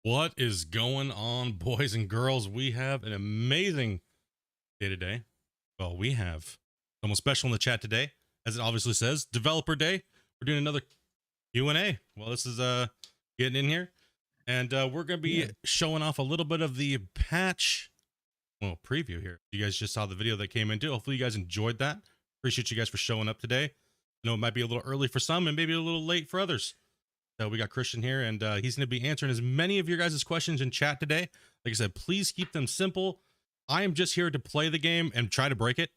What is going on, boys and girls? We have an amazing day today. Well, we have someone special in the chat today, as it obviously says, Developer Day. We're doing another Q&A. Well, this is getting in here, and we're going to be showing off a little bit of the patch, well, preview here. You guys just saw the video that came into. Hopefully you guys enjoyed that. Appreciate you guys for showing up today. I know it might be a little early for some and maybe a little late for others. So we got Christian here, and he's going to be answering as many of your guys' questions in chat today. Like I said, please keep them simple. I am just here to play the game and try to break it.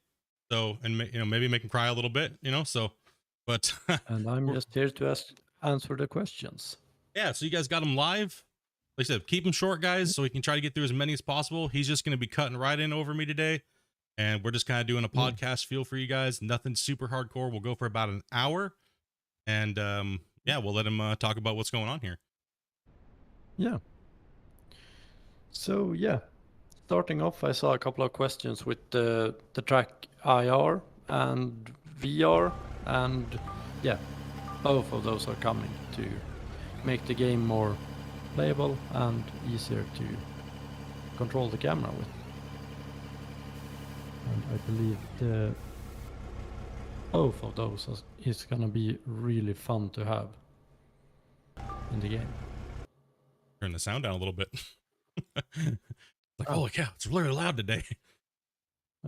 So, and maybe make him cry a little bit, so, but. And I'm just here to answer the questions. Yeah, so you guys got him live. Like I said, keep him short, guys, so we can try to get through as many as possible. He's just going to be cutting right in over me today. And we're just kind of doing a podcast feel for you guys. Nothing super hardcore. We'll go for about an hour. And, yeah, we'll let him talk about what's going on here. Yeah. So, yeah. Starting off, I saw a couple of questions with the track IR and VR. And, yeah, both of those are coming to make the game more playable and easier to control the camera with. And I believe both of those is going to be really fun to have in the game. Turn the sound down a little bit. Like, holy cow, it's really loud today.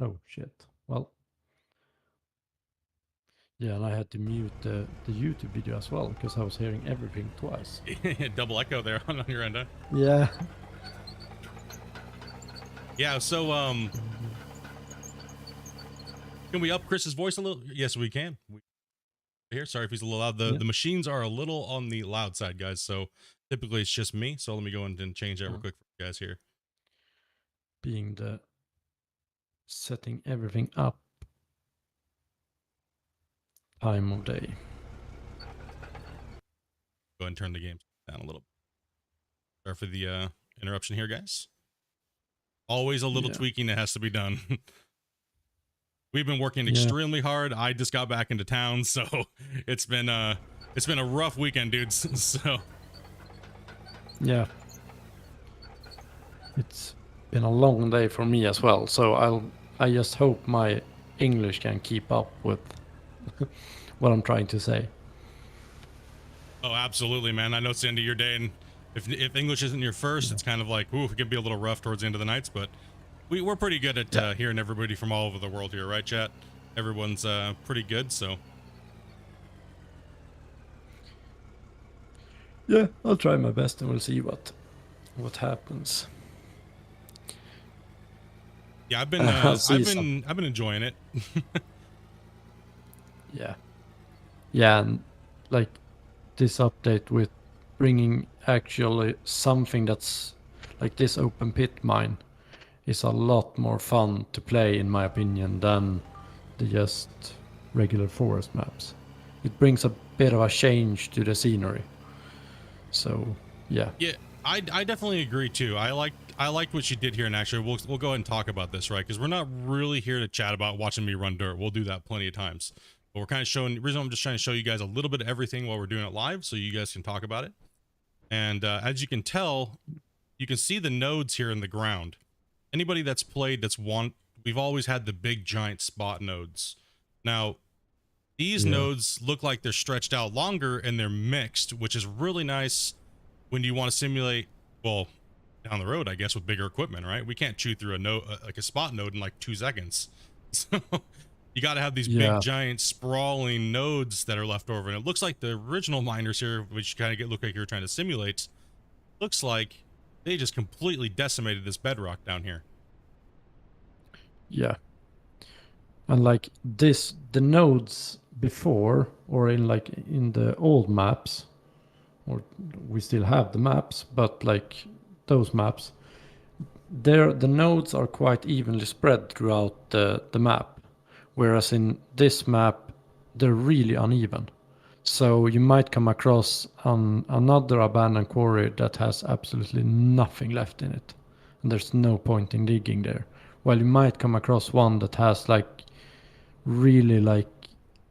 Oh, shit. Well, yeah, and I had to mute the YouTube video as well because I was hearing everything twice. Double echo there on your end, huh? Yeah. Yeah, so, can we up Chris's voice a little? Yes, we can. Here, sorry if he's a little loud. The machines are a little on the loud side, guys, so typically it's just me. So let me go in and change that real quick for you guys here. Being setting everything up time of day. Go ahead and turn the game down a little. Sorry for the interruption here, guys. Always a little tweaking that has to be done. We've been working extremely hard. I just got back into town, so it's been a rough weekend, dudes. So yeah, it's been a long day for me as well. So I just hope my English can keep up with what I'm trying to say. Oh, absolutely, man. I know it's the end of your day, and if English isn't your first, it's kind of like, ooh, it can be a little rough towards the end of the nights, but we're pretty good at hearing everybody from all over the world here, right, chat? Everyone's pretty good, so. Yeah, I'll try my best and we'll see what happens. Yeah, I've been enjoying it. Yeah, and like this update with bringing actually something that's like this open pit mine is a lot more fun to play, in my opinion, than the just regular forest maps. It brings a bit of a change to the scenery. So, yeah. Yeah, I definitely agree too. I liked what you did here, and actually we'll go ahead and talk about this, right? Because we're not really here to chat about watching me run dirt. We'll do that plenty of times. But we're kind of showing, the reason I'm just trying to show you guys a little bit of everything while we're doing it live, so you guys can talk about it. And as you can tell, you can see the nodes here in the ground. Anybody that's played we've always had the big giant spot nodes. Now, these nodes look like they're stretched out longer and they're mixed, which is really nice when you want to simulate, well, down the road, I guess, with bigger equipment, right? We can't chew through a node, like a spot node, in like 2 seconds. So you got to have these big giant sprawling nodes that are left over. And it looks like the original miners here, which kind of look like you're trying to simulate, looks like they just completely decimated this bedrock down here. Yeah. And like this, the nodes before, or in the old maps, or we still have the maps, but like those maps, the nodes are quite evenly spread throughout the map. Whereas in this map, they're really uneven. So you might come across another abandoned quarry that has absolutely nothing left in it. And there's no point in digging there. While you might come across one that has like really like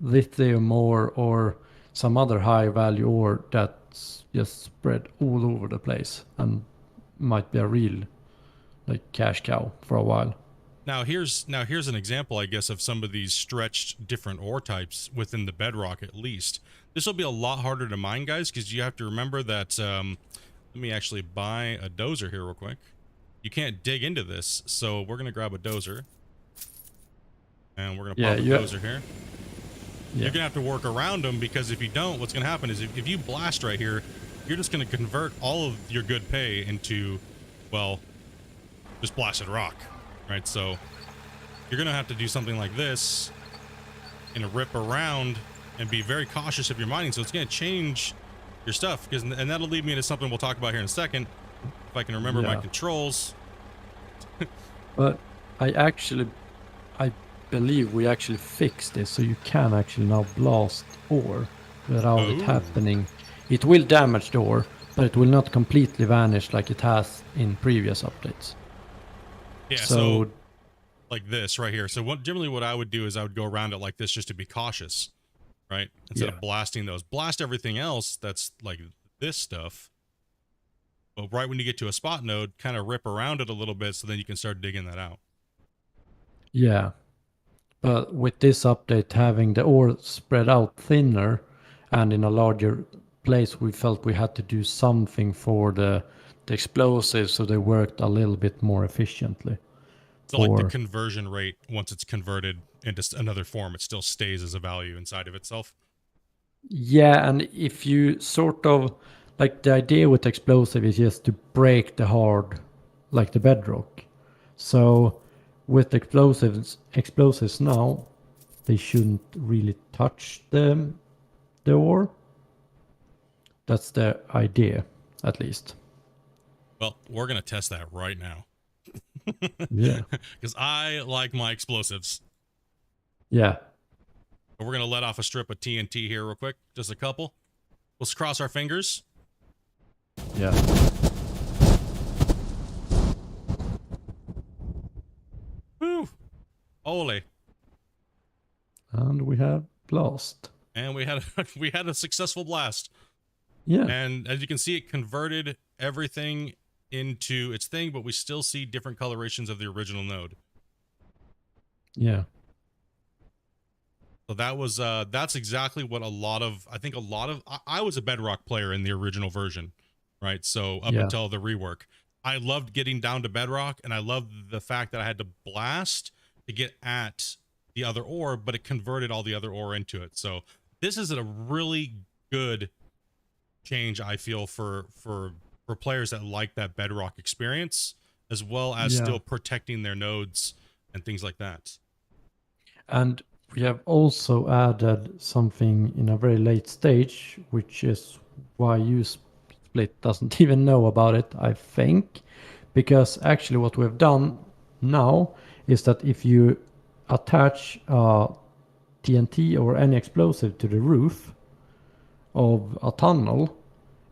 lithium ore or some other high value ore that's just spread all over the place. And might be a real like cash cow for a while. Now here's an example, I guess, of some of these stretched different ore types within the bedrock. At least this will be a lot harder to mine, guys, because you have to remember that. Let me actually buy a dozer here real quick. You can't dig into this, so we're gonna grab a dozer, and we're gonna pop a dozer here. Yeah. You're gonna have to work around them, because if you don't, what's gonna happen is if you blast right here, you're just gonna convert all of your good pay into, well, just blasted rock. Right, so you're gonna have to do something like this and rip around and be very cautious of your mining. So it's gonna change your stuff, and that'll lead me to something we'll talk about here in a second, if I can remember my controls. But I believe we actually fixed this, so you can actually now blast ore without it happening. It will damage the ore, but it will not completely vanish like it has in previous updates. Yeah, so like this right here. So generally what I would do is I would go around it like this just to be cautious, right? Instead of blasting those. Blast everything else that's like this stuff. But right when you get to a spot node, kind of rip around it a little bit so then you can start digging that out. Yeah. But with this update having the ore spread out thinner and in a larger place, we felt we had to do something for the explosives so they worked a little bit more efficiently. So like the conversion rate, once it's converted into another form, it still stays as a value inside of itself. Yeah, and if you sort of, like the idea with explosive is just to break the hard, like the bedrock. So with explosives now, they shouldn't really touch the ore. That's the idea, at least. Well, we're going to test that right now. Yeah. Because I like my explosives. Yeah. But we're going to let off a strip of TNT here real quick. Just a couple. Let's cross our fingers. Yeah. Woo! Ole. And we have blast. And we had a successful blast. Yeah. And as you can see, it converted everything into its thing, but we still see different colorations of the original node. Yeah. So that was that's exactly what I was a Bedrock player in the original version, right? So up until the rework, I loved getting down to Bedrock, and I loved the fact that I had to blast to get at the other ore, but it converted all the other ore into it. So this is a really good change, I feel, for players that like that Bedrock experience, as well as still protecting their nodes and things like that. And we have also added something in a very late stage, which is why Split doesn't even know about it, I think. Because actually what we've done now is that if you attach TNT or any explosive to the roof of a tunnel,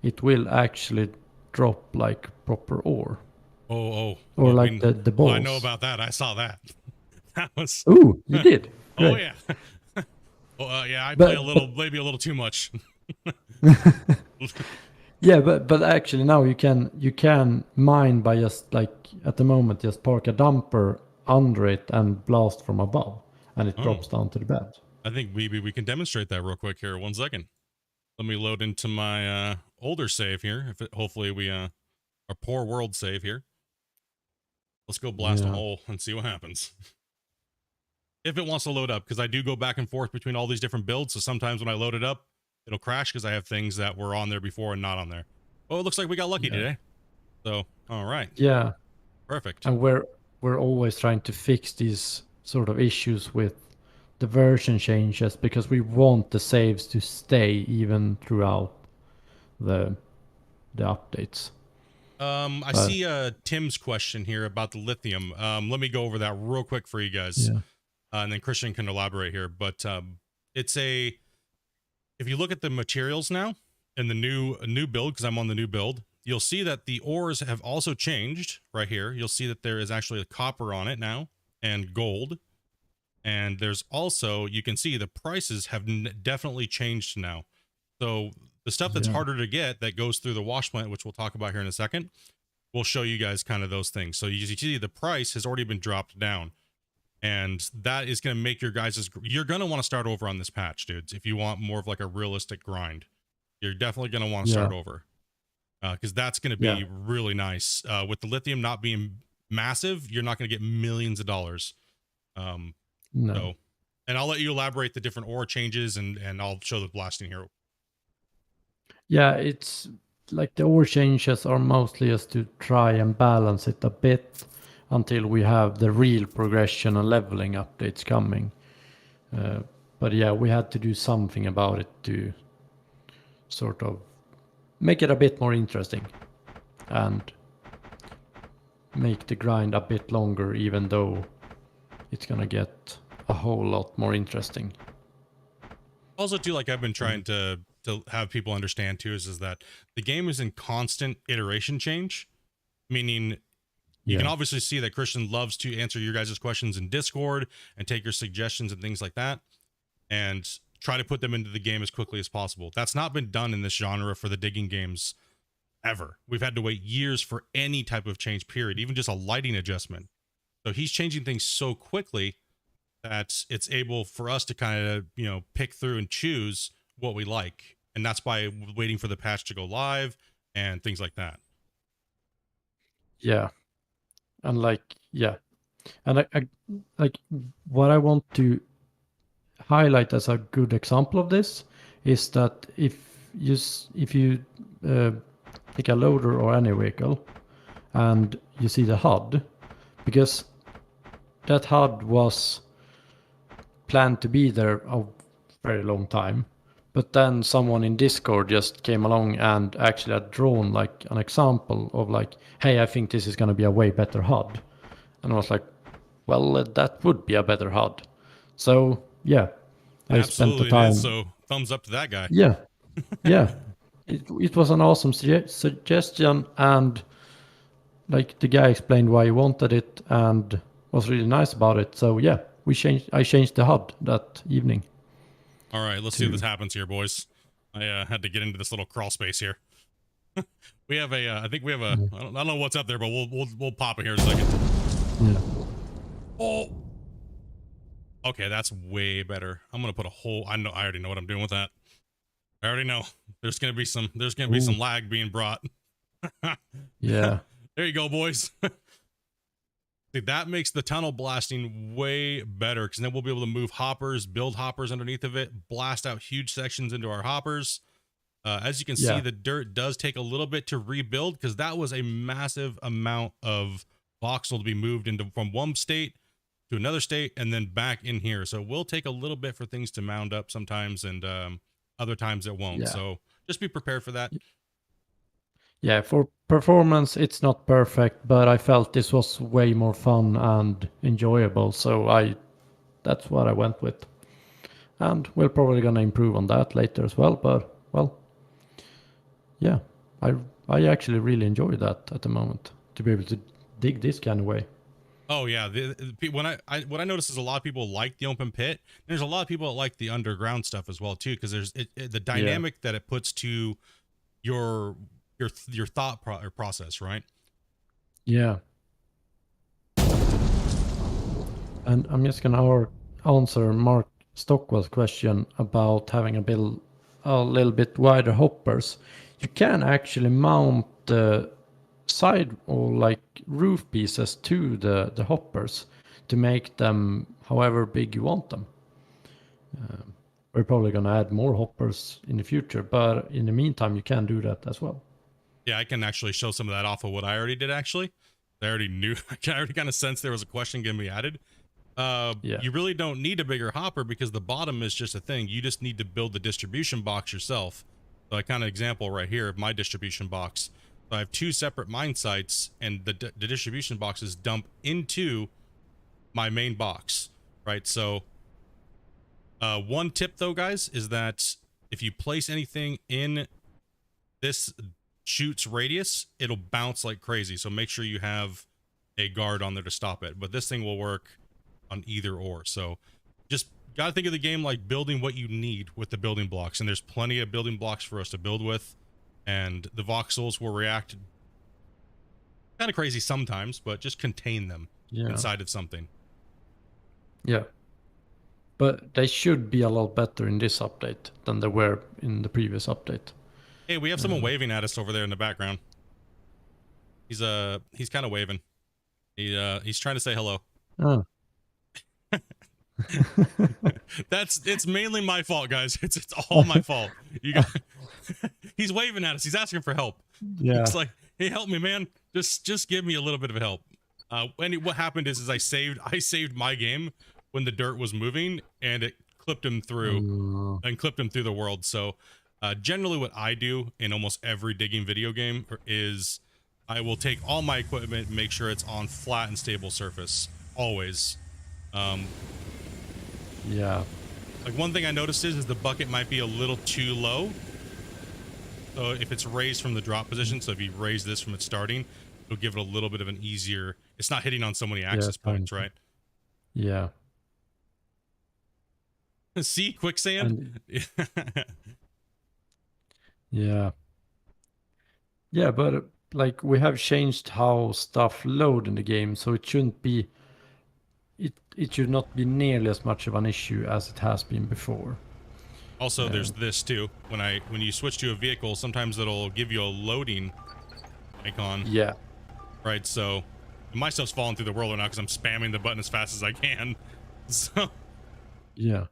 it will actually drop like proper ore. Or like the balls. I know about that. I saw that. That was. Ooh, you did. Oh yeah. I play maybe a little too much. Yeah, but actually now you can mine by just like at the moment just park a dumper under it and blast from above, and it drops down to the bed. I think maybe we can demonstrate that real quick here. 1 second. Let me load into my older save here. Hopefully we our poor world save here. Let's go blast a hole and see what happens. If it wants to load up, because I do go back and forth between all these different builds. So sometimes when I load it up, it'll crash because I have things that were on there before and not on there. Oh, it looks like we got lucky today. So, all right. Yeah. Perfect. And we're always trying to fix these sort of issues with the version changes, because we want the saves to stay even throughout the updates. I see Tim's question here about the lithium. Let me go over that real quick for you guys. Yeah. And then Christian can elaborate here. But if you look at the materials now in the new build, because I'm on the new build, you'll see that the ores have also changed right here. You'll see that there is actually a copper on it now and gold. And there's also, you can see the prices have definitely changed now. So the stuff that's harder to get that goes through the wash plant, which we'll talk about here in a second, we'll show you guys kind of those things. So you see the price has already been dropped down, and that is going to make your guys' you're going to want to start over on this patch, dudes. If you want more of like a realistic grind, you're definitely going to want to Yeah. start over, because that's going to Yeah. be really nice. With the lithium not being massive, you're not going to get millions of dollars. No. So, and I'll let you elaborate the different ore changes, and I'll show the blasting here. Yeah, it's like the ore changes are mostly just to try and balance it a bit until we have the real progression and leveling updates coming. But yeah, we had to do something about it to sort of make it a bit more interesting and make the grind a bit longer, even though it's gonna get a whole lot more interesting. Also, too, like I've been trying to have people understand too, is that the game is in constant iteration change, meaning you can obviously see that Christian loves to answer your guys' questions in Discord and take your suggestions and things like that, and try to put them into the game as quickly as possible. That's not been done in this genre for the digging games ever. We've had to wait years for any type of change, period, even just a lighting adjustment. So he's changing things so quickly that it's able for us to kind of, you know, pick through and choose what we like. And that's by waiting for the patch to go live and things like that. Yeah. And like, yeah. And I like what I want to highlight as a good example of this is that if you take a loader or any vehicle and you see the HUD, because that HUD was planned to be there a very long time, but then someone in Discord just came along and actually had drawn like an example of like, hey, I think this is going to be a way better HUD. And I was like, well, that would be a better HUD. So yeah, I spent the Absolutely, time. it is. So thumbs up to that guy. Yeah, yeah. It was an awesome suggestion, and like the guy explained why he wanted it and was really nice about it. So yeah, I changed the HUD that evening. All right, let's see if this happens here, boys. I had to get into this little crawl space here. We have a, I think we have a, I don't know what's up there, but we'll pop it here in a second. Yeah. Oh. Okay, that's way better. I'm gonna put a whole. I already know what I'm doing with that. I already know. There's gonna be some lag being brought. Yeah. There you go, boys. See, that makes the tunnel blasting way better, because then we'll be able to move hoppers, build hoppers underneath of it, blast out huge sections into our hoppers. As you can see, the dirt does take a little bit to rebuild, because that was a massive amount of voxel to be moved into from one state to another state and then back in here. So it will take a little bit for things to mound up sometimes, and other times it won't. Yeah. So just be prepared for that. Yeah, for performance, it's not perfect, but I felt this was way more fun and enjoyable. So that's what I went with. And we're probably going to improve on that later as well. But, well, yeah, I actually really enjoy that at the moment, to be able to dig this kind of way. Oh yeah, what I noticed is a lot of people like the open pit. There's a lot of people that like the underground stuff as well too, because there's the dynamic that it puts to your thought process, right? Yeah. And I'm just gonna answer Mark Stockwell's question about having a little bit wider hoppers. You can actually mount the side or like roof pieces to the hoppers to make them however big you want them. We're probably gonna add more hoppers in the future, but in the meantime, you can do that as well. Yeah, I can actually show some of that off of what I already did. Actually, I already knew. I already kind of sensed there was a question going to be added. You really don't need a bigger hopper, because the bottom is just a thing. You just need to build the distribution box yourself. So I kind of example right here of my distribution box. So I have two separate mine sites, and the distribution boxes dump into my main box, right? So one tip though, guys, is that if you place anything in this chute's radius, it'll bounce like crazy. So make sure you have a guard on there to stop it. But this thing will work on either or. So just gotta think of the game like building what you need with the building blocks, and there's plenty of building blocks for us to build with, and the voxels will react Kind of crazy sometimes, but just contain them Yeah. inside of something. Yeah. But they should be a lot better in this update than they were in the previous update. Hey, we have someone waving at us over there in the background. He's kind of waving. He's trying to say hello. Oh. It's mainly my fault, guys. It's all my fault. You got he's waving at us. He's asking for help. Yeah. It's like, hey, help me, man. Just give me a little bit of help. What happened is I saved my game when the dirt was moving, and it clipped him through the world. So generally what I do in almost every digging video game is I will take all my equipment, make sure it's on flat and stable surface always. Yeah. Like one thing I noticed is the bucket might be a little too low. So if it's raised from the drop position, so if you raise this from its starting, it'll give it a little bit of an easier, it's not hitting on so many access points, right? Yeah. See, quicksand? Yeah. Yeah, but like we have changed how stuff load in the game, so it shouldn't be it should not be nearly as much of an issue as it has been before. Also, there's this too. When you switch to a vehicle, sometimes it'll give you a loading icon. Yeah. Right, so my stuff's falling through the world right now because I'm spamming the button as fast as I can. So Yeah.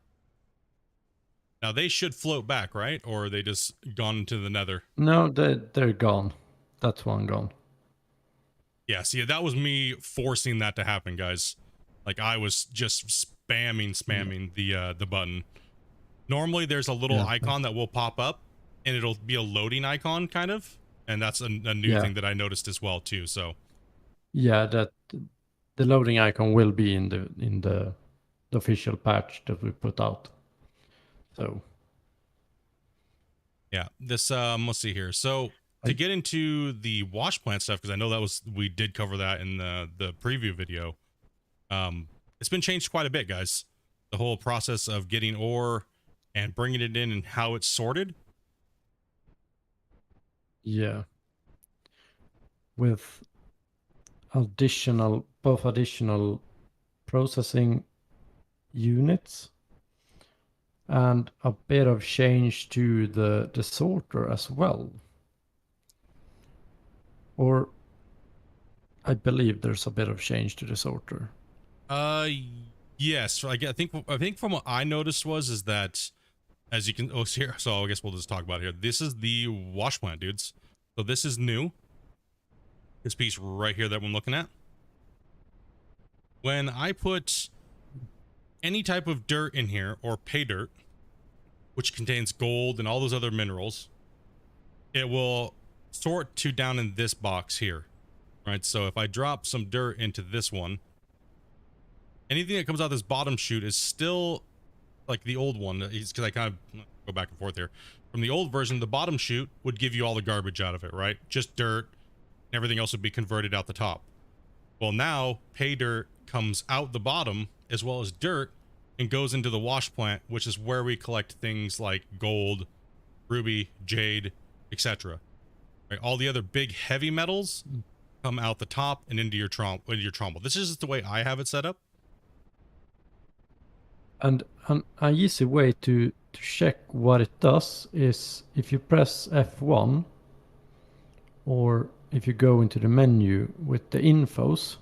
now they should float back, right? Or are they just gone into the nether? No, they're gone. That's one gone. Yeah, see, that was me forcing that to happen, guys. Like I was just spamming the button. Normally there's a little icon that will pop up and it'll be a loading icon kind of, and that's a new thing that I noticed as well too. So yeah, that the loading icon will be in the official patch that we put out. So yeah, this let's see here. So to get into the wash plant stuff, because I know we did cover that in the preview video. It's been changed quite a bit, guys. The whole process of getting ore and bringing it in and how it's sorted. yeah, with both additional processing units and a bit of change to the sorter as well. Or I believe there's a bit of change to the sorter. Yes. I think from what I noticed is that, as you can here, so I guess we'll just talk about it here. This is the wash plant, dudes. So this is new. This piece right here that I'm looking at. When I put any type of dirt in here, or pay dirt, which contains gold and all those other minerals, it will sort to down in this box here, right? So if I drop some dirt into this one, anything that comes out this bottom chute is still like the old one, because I kind of go back and forth here. From the old version, the bottom chute would give you all the garbage out of it, right? Just dirt, and everything else would be converted out the top. Well, now pay dirt comes out the bottom as well as dirt and goes into the wash plant, which is where we collect things like gold, ruby, jade, etc. Right? All the other big heavy metals come out the top and into your trommel. This is just the way I have it set up. And an easy way to check what it does is if you press F1, or if you go into the menu with the infos,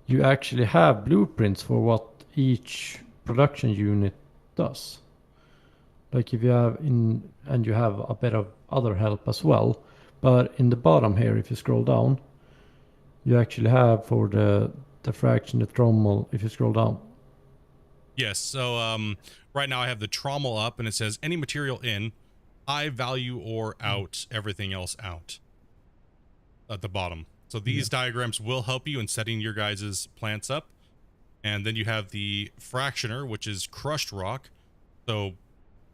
you actually have blueprints for what each production unit does. Like if you have and you have a bit of other help as well. But in the bottom here, if you scroll down, you actually have for the fraction, the trommel, if you scroll down. Yes, so right now I have the trommel up and it says any material in, high value or out, everything else out at the bottom. So these diagrams will help you in setting your guys' plants up. And then you have the fractioner, which is crushed rock. So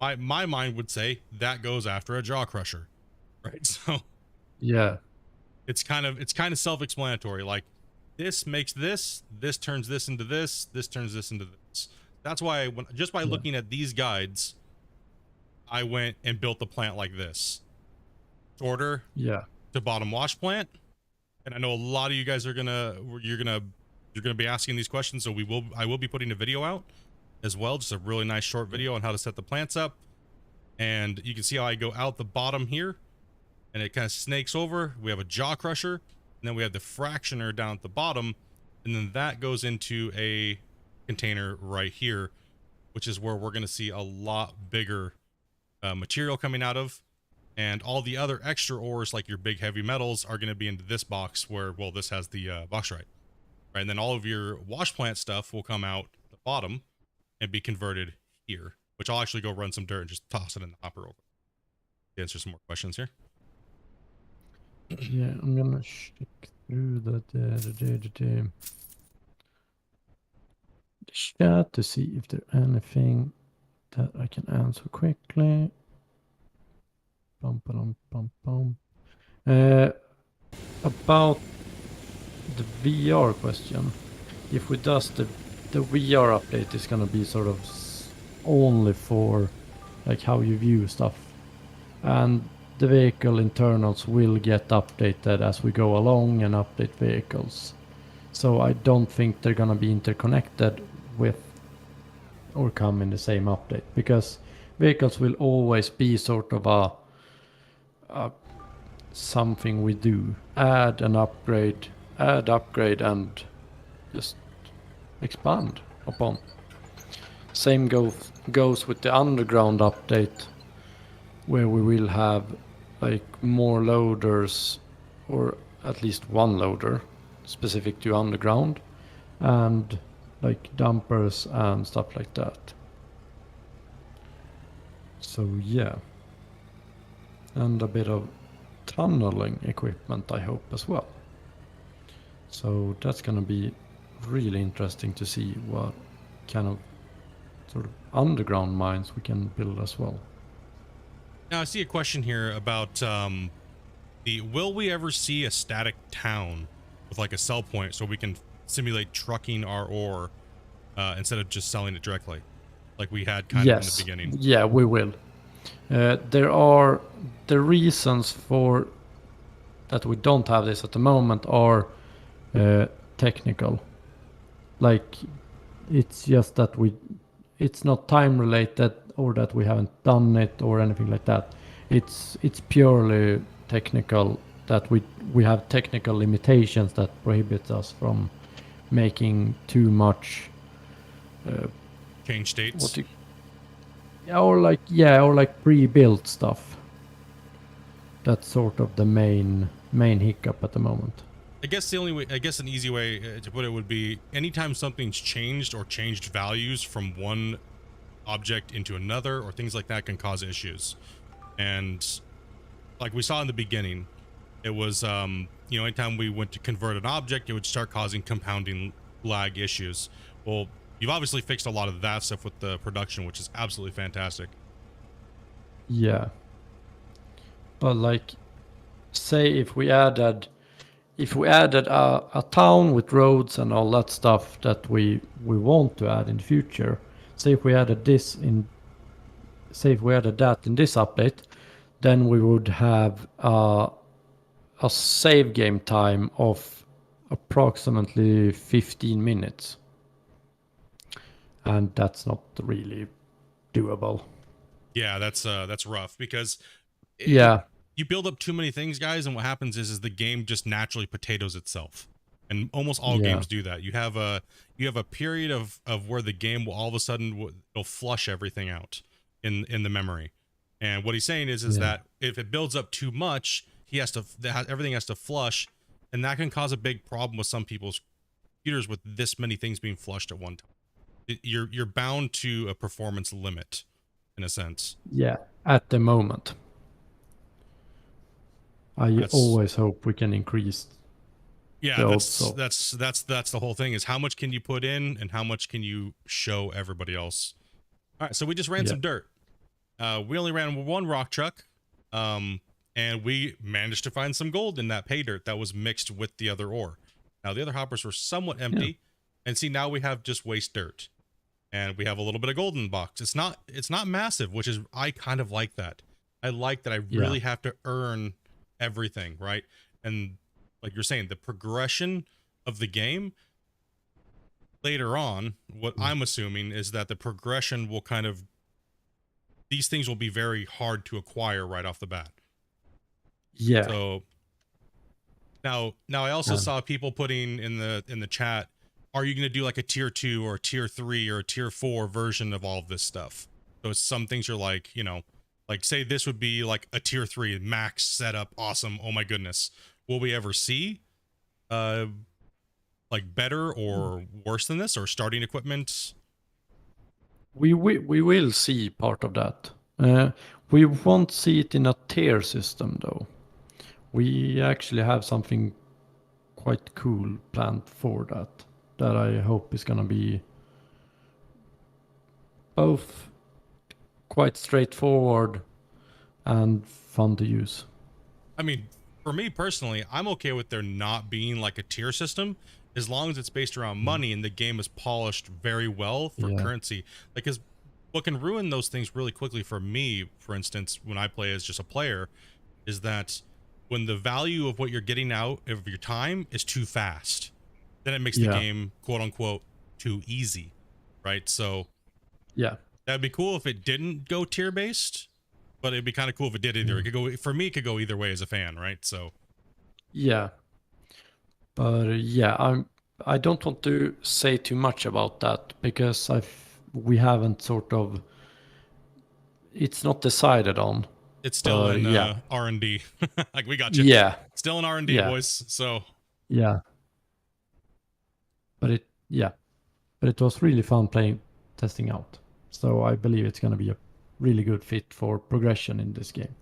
my mind would say that goes after a jaw crusher, right? So yeah, it's kind of self-explanatory. Like this makes this turns this into this turns this into this. That's why just by looking at these guides, I went and built the plant like this. Sorter to bottom wash plant, And I know a lot of you guys are you're gonna be asking these questions, so I will be putting a video out as well, just a really nice short video on how to set the plants up. And you can see how I go out the bottom here, and it kind of snakes over. We have a jaw crusher, and then we have the fractioner down at the bottom, and then that goes into a container right here, which is where we're going to see a lot bigger material coming out of. And all the other extra ores, like your big heavy metals, are going to be into this box where, well, this has the bauxite, right? And then all of your wash plant stuff will come out the bottom and be converted here, which I'll actually go run some dirt and just toss it in the hopper over. Answer some more questions here. Yeah, I'm gonna check through the chat to see if there's anything that I can answer quickly. About the VR question, if we does the VR update is gonna be sort of only for like how you view stuff, and the vehicle internals will get updated as we go along and update vehicles. So I don't think they're gonna be interconnected with or come in the same update, because vehicles will always be sort of a something we do, add and upgrade, and just expand upon. Same goes with the underground update, where we will have like more loaders, or at least one loader specific to underground, and like dumpers and stuff like that. So yeah, and a bit of tunneling equipment, I hope, as well. So that's gonna be really interesting to see what kind of sort of underground mines we can build as well. Now I see a question here about will we ever see a static town with like a sell point so we can simulate trucking our ore instead of just selling it directly, like we had kind of in the beginning? Yeah, we will. There are the reasons for that we don't have this at the moment are technical. Like, it's just that it's not time related, or that we haven't done it or anything like that. It's purely technical, that we have technical limitations that prohibit us from making too much change states. Or like pre-built stuff. That's sort of the main hiccup at the moment. I guess an easy way to put it would be, anytime something's changed or changed values from one object into another or things like that can cause issues. And like we saw in the beginning, it was anytime we went to convert an object, it would start causing compounding lag issues. Well, you've obviously fixed a lot of that stuff with the production, which is absolutely fantastic. Yeah, but like, say if we added a town with roads and all that stuff that we want to add in the future, say if we added that in this update, then we would have a save game time of approximately 15 minutes. And that's not really doable. Yeah, that's rough, because you build up too many things, guys, and what happens is the game just naturally potatoes itself. And almost all games do that. You have a period of where the game will all of a sudden it'll flush everything out in the memory. And what he's saying is that if it builds up too much, everything has to flush, and that can cause a big problem with some people's computers with this many things being flushed at one time. You're bound to a performance limit, in a sense. Yeah, at the moment. I always hope we can increase. Yeah, that's the whole thing, is how much can you put in and how much can you show everybody else. All right, so we just ran some dirt. We only ran one rock truck, and we managed to find some gold in that pay dirt that was mixed with the other ore. Now the other hoppers were somewhat empty, and see, now we have just waste dirt, and we have a little bit of gold in the box. It's not massive, which is, I kind of like that. I like that I really have to earn everything, right? And like you're saying, the progression of the game later on, what I'm assuming is that the progression will kind of, these things will be very hard to acquire right off the bat. Yeah. So now I also saw people putting in the chat, are you going to do like a tier 2 or a tier 3 or a tier 4 version of all of this stuff? So some things you're like, you know, like say this would be like a tier 3 max setup, awesome, oh my goodness. Will we ever see like better or worse than this, or starting equipment? We will see part of that. We won't see it in a tier system though. We actually have something quite cool planned for that I hope is gonna be both quite straightforward and fun to use. I mean, for me personally, I'm okay with there not being like a tier system as long as it's based around money and the game is polished very well for currency. Like, because what can ruin those things really quickly for me, for instance, when I play as just a player, is that when the value of what you're getting out of your time is too fast, then it makes the game, quote unquote, too easy, right? So that'd be cool if it didn't go tier based, but it'd be kind of cool if it did either. It could go, for me, it could go either way as a fan, right? So but I don't want to say too much about that because we haven't sort of, it's not decided on. It's still in R&D. Like, we got you. Still in R&D, boys. So but it was really fun testing out. So I believe it's going to be a really good fit for progression in this game.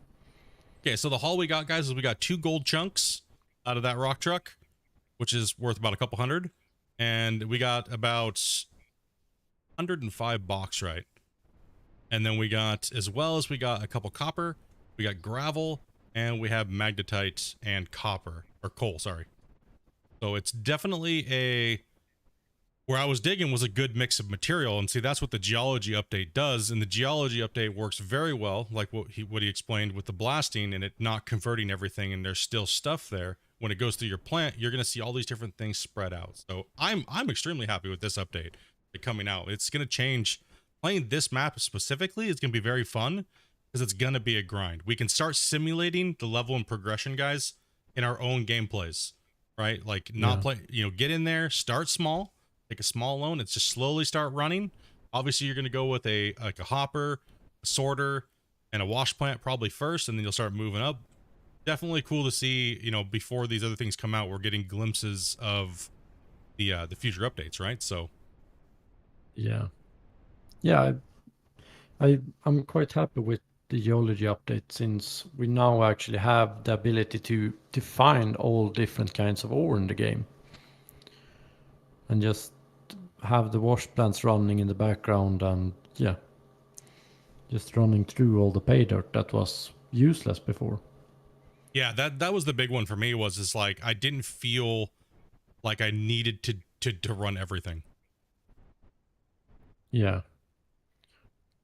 Okay, so the haul we got, guys, is we got 2 gold chunks out of that rock truck, which is worth about a couple hundred, and we got about 105 bauxite. And then we got, as well as we got a couple copper, we got gravel, and we have magnetite and copper, or coal, sorry. So it's definitely where I was digging was a good mix of material, and see, that's what the geology update does, and the geology update works very well, like what he explained with the blasting and it not converting everything, and there's still stuff there. When it goes through your plant, you're going to see all these different things spread out. So I'm extremely happy with this update coming out. It's going to change. Playing this map specifically is going to be very fun because it's going to be a grind. We can start simulating the level and progression, guys, in our own gameplays, right? Like, not play, you know, get in there, start small, take a small loan, it's just slowly start running. Obviously, you're going to go with a hopper, a sorter, and a wash plant probably first, and then you'll start moving up. Definitely cool to see, you know, before these other things come out, we're getting glimpses of the future updates, right? So I'm quite happy with the geology update since we now actually have the ability to find all different kinds of ore in the game and just have the wash plants running in the background and just running through all the pay dirt that was useless before. Yeah, that was the big one for me, was is like I didn't feel like I needed to run everything. Yeah.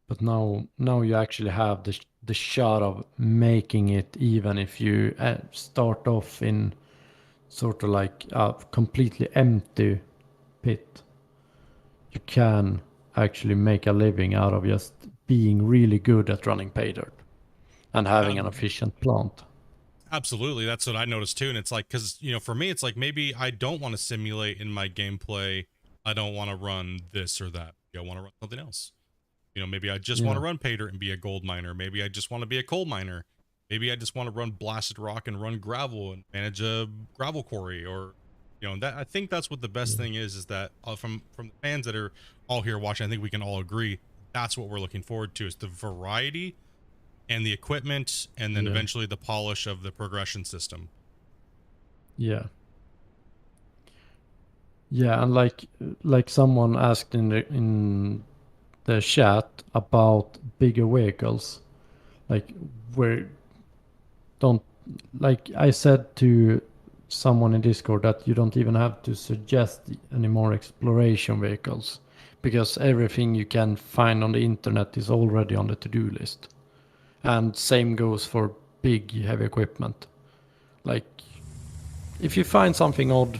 But now you actually have the shot of making it, even if you start off in sort of like a completely empty pit. You can actually make a living out of just being really good at running pay dirt and having an efficient plant. Absolutely, that's what I noticed too. And it's like, because, you know, for me, it's like maybe I don't want to simulate in my gameplay. I don't want to run this or that. I want to run something else. You know, maybe I just want to run pay dirt and be a gold miner. Maybe I just want to be a coal miner. Maybe I just want to run blasted rock and run gravel and manage a gravel quarry, or, you know, that I think that's what the best thing is that from the fans that are all here watching, I think we can all agree that's what we're looking forward to, is the variety and the equipment, and then eventually the polish of the progression system. Yeah, and like someone asked in the chat about bigger vehicles, like where don't, like I said to someone in Discord, that you don't even have to suggest any more exploration vehicles because everything you can find on the internet is already on the to-do list. And same goes for big heavy equipment. Like if you find something odd,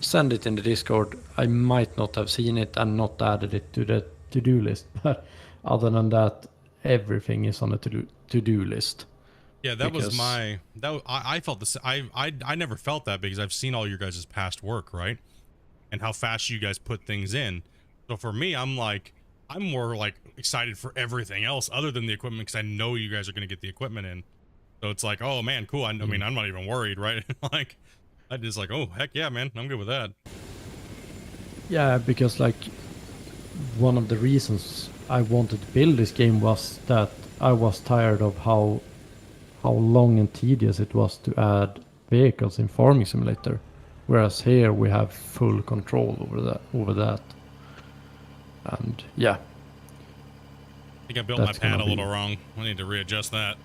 send it in the Discord. I might not have seen it and not added it to the to-do list, but other than that, everything is on the to-do list. Yeah, that was Because my I felt this. I never felt that because I've seen all your guys' past work, right? And how fast you guys put things in. So for me, I'm more like excited for everything else other than the equipment because I know you guys are going to get the equipment in. So it's like, oh man, cool. I mean, I'm not even worried, right? Like, I just like, oh heck yeah, man, I'm good with that. yeah, because like one of the reasons I wanted to build this game was that I was tired of how long and tedious it was to add vehicles in Farming Simulator, whereas here we have full control over that. And yeah, I think I built my that's pad gonna a little be wrong. I need to readjust that.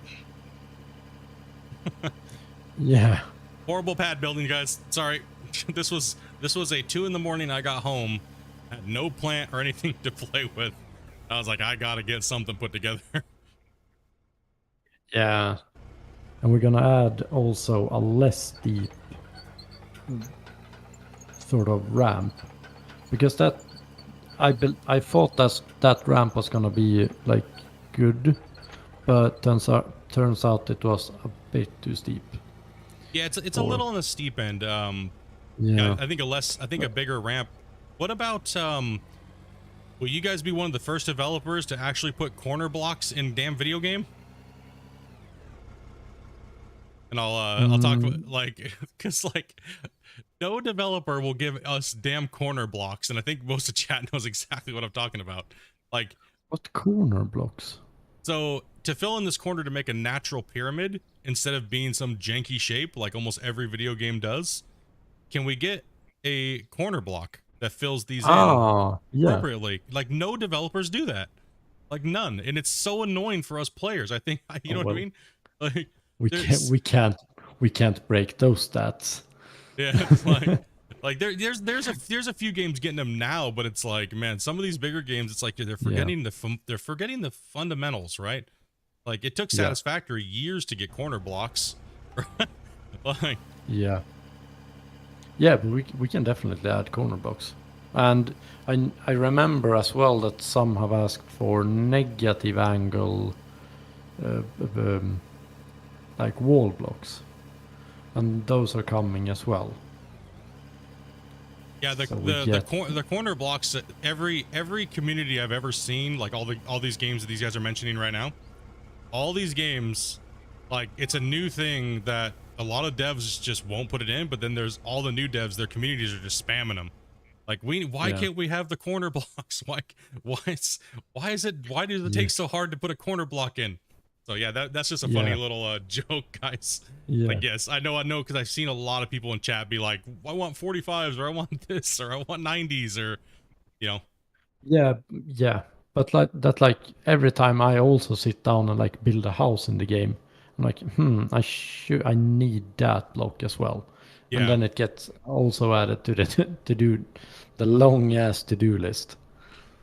yeah. Horrible pad building, guys. Sorry. This was a 2 a.m. I got home, had no plant or anything to play with. I was like, I gotta get something put together. Yeah, and we're gonna add also a less steep sort of ramp because that I thought that ramp was gonna be like good, but turns out it was a bit too steep. Yeah, it's a little on the steep end. Yeah, Yeah. I think a bigger ramp. What about will you guys be one of the first developers to actually put corner blocks in damn video game? And I'll talk like because like no developer will give us damn corner blocks, and I think most of chat knows exactly what I'm talking about. Like, What corner blocks? so to fill in this corner to make a natural pyramid instead of being some janky shape like almost every video game does, can we get a corner block that fills these in Ah, yeah. appropriately? Like no developers do that, like none, and it's so annoying for us players. I think you Oh, know what I well, mean. Like we can't there's we can't we can't break those stats. yeah, it's like there's a few games getting them now, but it's like, man, some of these bigger games, it's like they're Yeah. forgetting they're forgetting the fundamentals, right? Like it took Yeah. Satisfactory years to get corner blocks. Like Yeah. Yeah, but we can definitely add corner blocks. And I remember as well that some have asked for negative angle uh, um, like wall blocks, and those are coming as well. yeah, So we get the corner blocks. Every community I've ever seen, like all these games that these guys are mentioning right now, all these games, like it's a new thing that a lot of devs just won't put it in, but then there's all the new devs, their communities are just spamming them. Like why yeah. can't we have the corner blocks? Why does it Yeah. take so hard to put a corner block in? So yeah, that's just a funny Yeah. little joke, guys. I Yeah. guess I know because I've seen a lot of people in chat be like, I want 45s or I want this or I want 90s or you know. Yeah. Yeah. But like that, like every time I also sit down and like build a house in the game, I'm like, I need that block as well, and Yeah. then it gets also added to the to do the long ass to do list.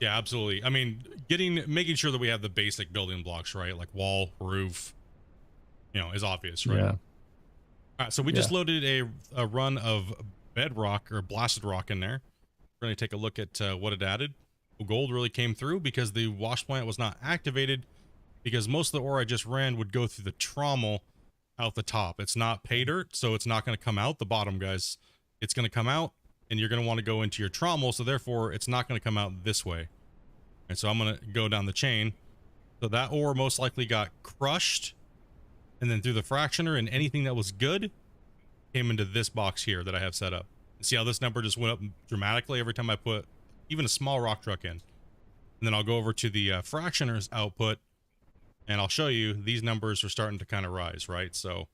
Yeah, absolutely. I mean, making sure that we have the basic building blocks, right? Like wall, roof, is obvious, right? Yeah. All right, so we Yeah. just loaded a run of bedrock or blasted rock in there. We're going to take a look at what it added. Gold really came through because the wash plant was not activated because most of the ore I just ran would go through the trommel out the top. It's not pay dirt, so it's not going to come out the bottom, guys. It's going to come out, and you're going to want to go into your trommel, so therefore it's not going to come out this way. And so I'm going to go down the chain. So that ore most likely got crushed, and then through the fractioner, and anything that was good came into this box here that I have set up. See how this number just went up dramatically every time I put even a small rock truck in. And then I'll go over to the fractioner's output, and I'll show you these numbers are starting to kind of rise, right? So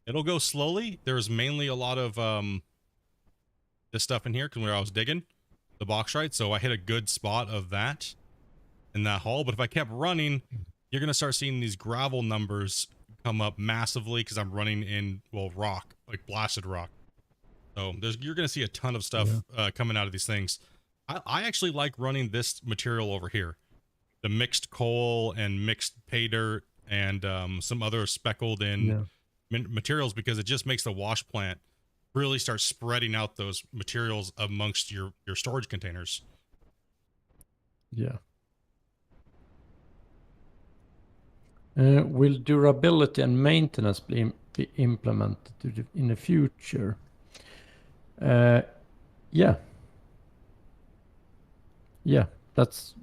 it'll go slowly. There's mainly a lot of this stuff in here because where I was digging the box, right? So I hit a good spot of that in that hole. But if I kept running, you're going to start seeing these gravel numbers come up massively because I'm running in, well, rock, like blasted rock. So you're going to see a ton of stuff coming out of these things. I actually like running this material over here, the mixed coal and mixed pay dirt and some other speckled in materials, because it just makes the wash plant really start spreading out those materials amongst your storage containers. Yeah. Will durability and maintenance be implemented in the future? Yeah. Yeah, that's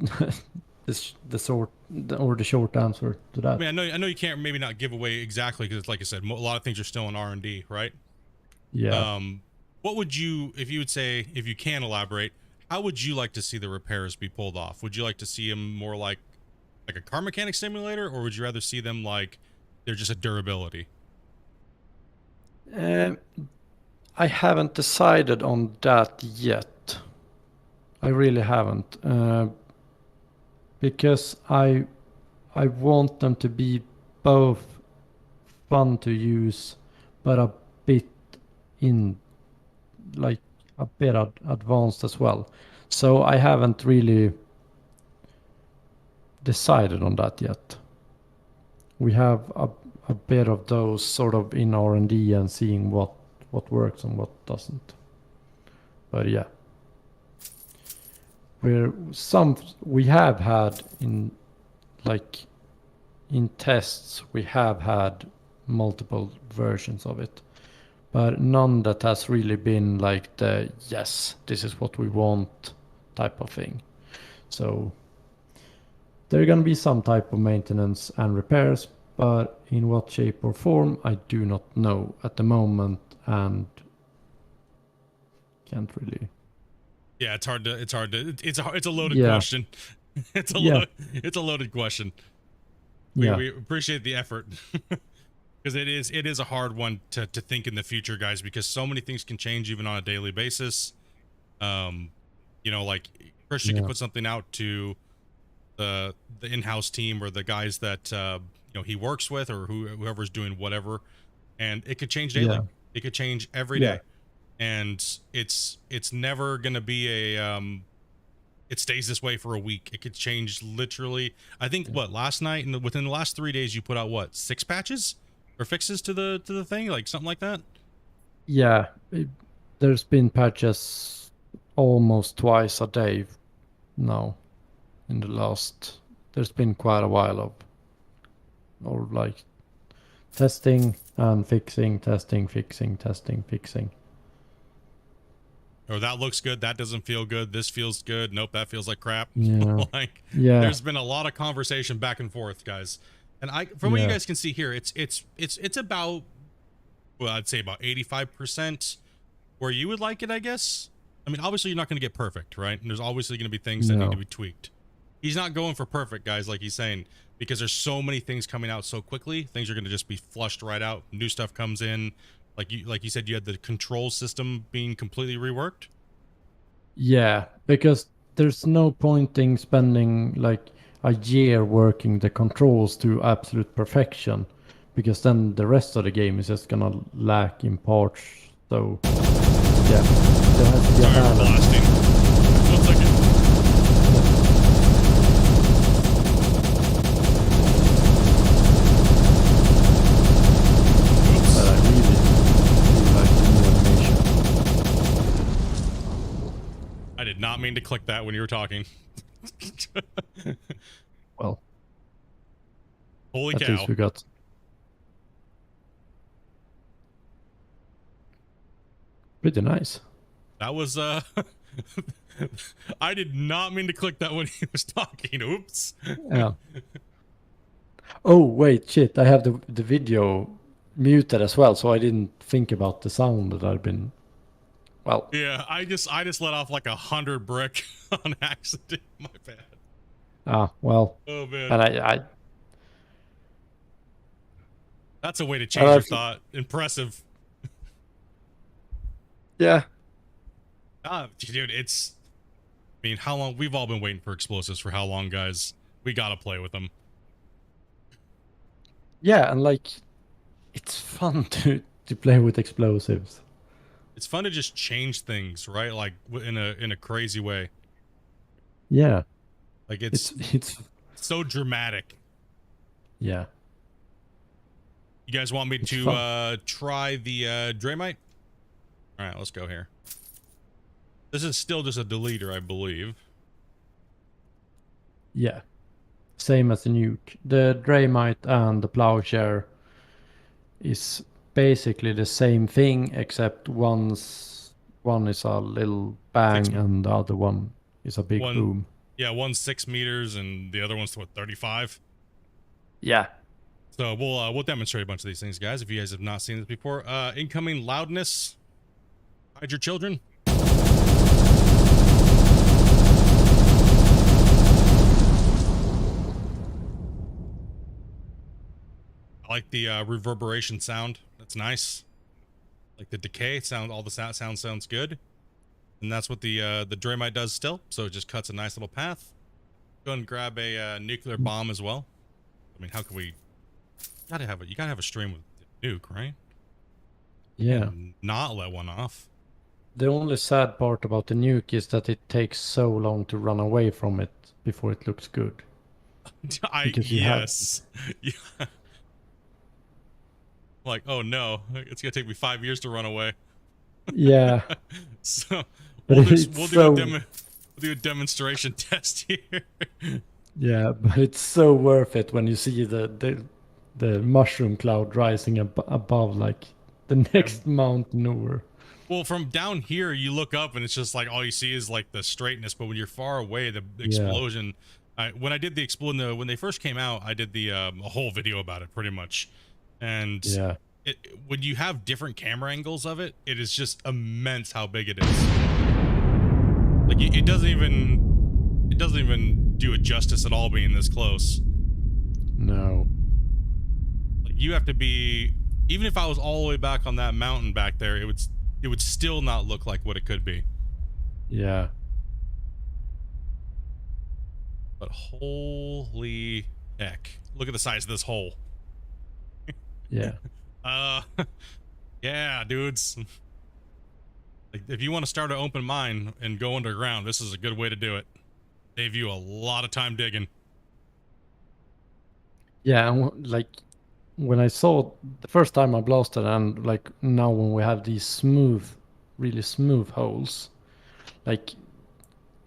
the short answer to that. I mean, I know you can't maybe not give away exactly because, like I said, a lot of things are still in R&D, right? Yeah. What would you, if you would say, if you can elaborate, how would you like to see the repairs be pulled off? Would you like to see them more like a car mechanic simulator, or would you rather see them like they're just a durability? I haven't decided on that yet. I really haven't, because I want them to be both fun to use, but a bit in like a bit advanced as well. So I haven't really decided on that yet. We have a bit of those sort of in R&D and seeing what works and what doesn't. But yeah, we have had in like in tests we have had multiple versions of it, but none that has really been like the yes, this is what we want type of thing. So there are going to be some type of maintenance and repairs, but in what shape or form I do not know at the moment, and can't really. Yeah, it's hard to it's a loaded question. It's a loaded question. We appreciate the effort. Because it is a hard one to think in the future, guys, because so many things can change even on a daily basis. You know, like Christian can put something out to the in-house team or the guys that you know he works with, or whoever's doing whatever, and it could change daily. It could change every day, and it's never gonna be a it stays this way for a week. It could change literally. I think what last night and within the last 3 days you put out what 6 patches or fixes to the thing, like something like that. Yeah, there's been patches almost twice a day now in the last. There's been quite a while of, or like testing and fixing, testing, fixing, testing, fixing. Or that looks good, that doesn't feel good, this feels good, nope, that feels like crap. Yeah. Like yeah. There's been a lot of conversation back and forth, guys. And from what you guys can see here, it's about, well, I'd say about 85% where you would like it, I guess. I mean, obviously you're not going to get perfect, right? And there's obviously going to be things that need to be tweaked. He's not going for perfect, guys, like he's saying, because there's so many things coming out so quickly. Things are going to just be flushed right out. New stuff comes in. Like you said, you had the control system being completely reworked. Yeah, because there's no point in spending like a year working the controls to absolute perfection, because then the rest of the game is just gonna lack in parts. So yeah, there has to be a balance. Blasting. 1 second. But I really like the new animation. I did not mean to click that when you were talking. Well, holy at cow. least we got. Pretty nice. That was I did not mean to click that when he was talking. Oops. Yeah. Oh wait, shit! I have the video muted as well, so I didn't think about the sound that I've been. Well. Yeah, I just let off like 100 brick on accident. My bad. Ah, well. Oh man. And I That's a way to change your thought. Impressive. Yeah. Dude, it's. I mean, how long? We've all been waiting for explosives for how long, guys? We gotta play with them. Yeah, and like, it's fun to play with explosives. It's fun to just change things, right? Like in a crazy way. Yeah. Like it's so dramatic. Yeah. You guys want me to try the Draymite? All right, let's go here. This is still just a deleter, I believe. Yeah. Same as the nuke. The Draymite and the plowshare is basically the same thing, except one is a little Six, bang and the other one is a big one, boom. yeah, one's 6 meters and the other one's what, 35. Yeah. So we'll demonstrate a bunch of these things, guys. If you guys have not seen this before, incoming loudness. Hide your children. I like the reverberation sound. That's nice. Like the decay sound. All the sound sounds good. And that's what the Draymite does still. So it just cuts a nice little path. Go and grab a nuclear bomb as well. I mean, how can we? You gotta have a stream with nuke, right? Yeah. And not let one off. The only sad part about the nuke is that it takes so long to run away from it before it looks good. Yes. Yeah. Like, oh no, it's gonna take me 5 years to run away. Yeah. So But we'll do a demonstration test here. Yeah, but it's so worth it when you see the mushroom cloud rising above like the next mountain over. Well, from down here, you look up and it's just like all you see is like the straightness. But when you're far away, the explosion. When I did the explosion, when they first came out, I did the a whole video about it, pretty much. And Yeah, when you have different camera angles of it, it is just immense how big it is. Like it doesn't even do it justice at all being this close. no. Like you have to be, even if I was all the way back on that mountain back there, it would still not look like what it could be. Yeah. But holy heck. Look at the size of this hole. Yeah. Yeah, dudes. Like, if you want to start an open mine and go underground, this is a good way to do it. Save you a lot of time digging. Yeah, and like when I saw the first time I blasted, and like now when we have these smooth, really smooth holes, like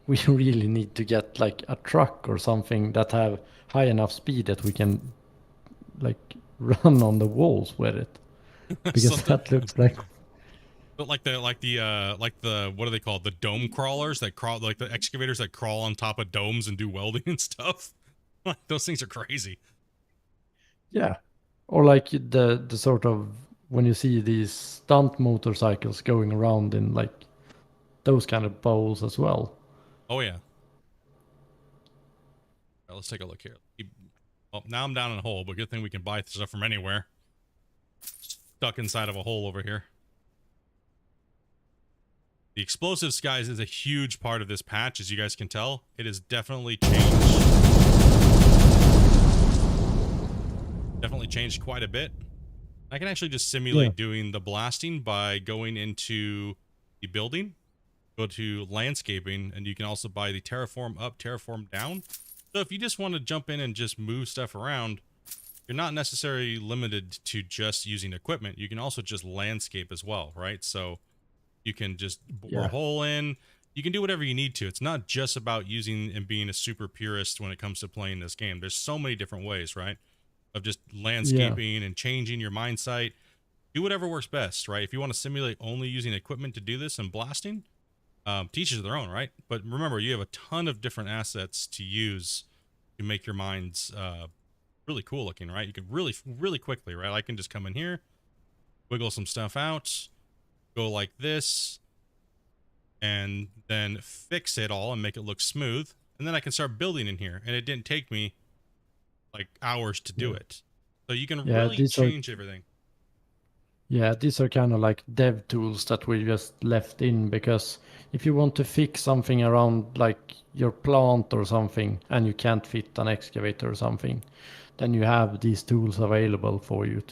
we really need to get like a truck or something that have high enough speed that we can like run on the walls with it, because that looks like But like the what are they called? The dome crawlers that crawl, like the excavators that crawl on top of domes and do welding and stuff. Those things are crazy. yeah, or like the sort of when you see these stunt motorcycles going around in like those kind of bowls as well. Oh yeah. Right, let's take a look here. Well, now I'm down in a hole, but good thing we can buy stuff from anywhere. Stuck inside of a hole over here. The explosives, guys, is a huge part of this patch, as you guys can tell. It has definitely changed. Definitely changed quite a bit. I can actually just simulate doing the blasting by going into the building, go to landscaping, and you can also buy the terraform up, terraform down. So if you just want to jump in and just move stuff around, you're not necessarily limited to just using equipment. You can also just landscape as well, right? So you can just bore a hole in. You can do whatever you need to. It's not just about using and being a super purist when it comes to playing this game. There's so many different ways, right? Of just landscaping and changing your mine site. Do whatever works best, right? If you want to simulate only using equipment to do this and blasting, teachers their own, right? But remember, you have a ton of different assets to use to make your mines really cool looking, right? You can really quickly, right? I can just come in here, wiggle some stuff out, go like this, and then fix it all and make it look smooth. And then I can start building in here. And it didn't take me like hours to do it. So you can really change everything. Yeah, these are kind of like dev tools that we just left in, because if you want to fix something around like your plant or something and you can't fit an excavator or something, then you have these tools available for you